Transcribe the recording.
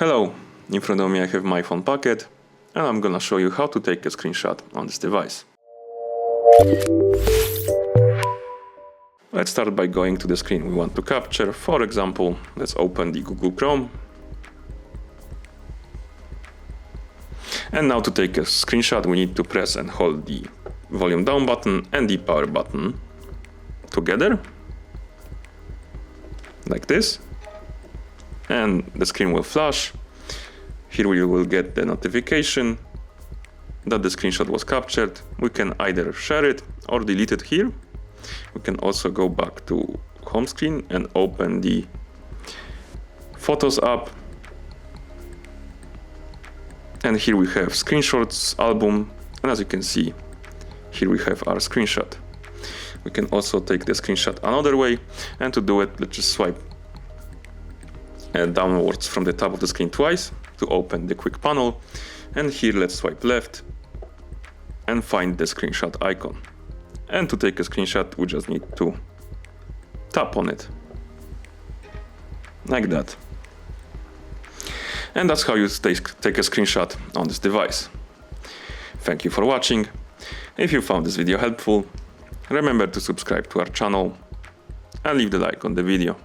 Hello, in front of me I have my phone pocket and I'm gonna show you how to take a screenshot on this device. Let's start by going to the screen we want to capture. For example, let's open the Google Chrome. And now to take a screenshot we need to press and hold the volume down button and the power button together, like this. And the screen will flash. Here we will get the notification that the screenshot was captured. We can either share it or delete it here. We can also go back to home screen and open the Photos app. And here we have screenshots album. And as you can see, here we have our screenshot. We can also take the screenshot another way. And to do it, let's just swipe downwards from the top of the screen twice to open the quick panel, and here let's swipe left and find the screenshot icon. And to take a screenshot we just need to tap on it like that. And that's how you take a screenshot on this device. Thank you for watching. If you found this video helpful, remember to subscribe to our channel and leave the like on the video.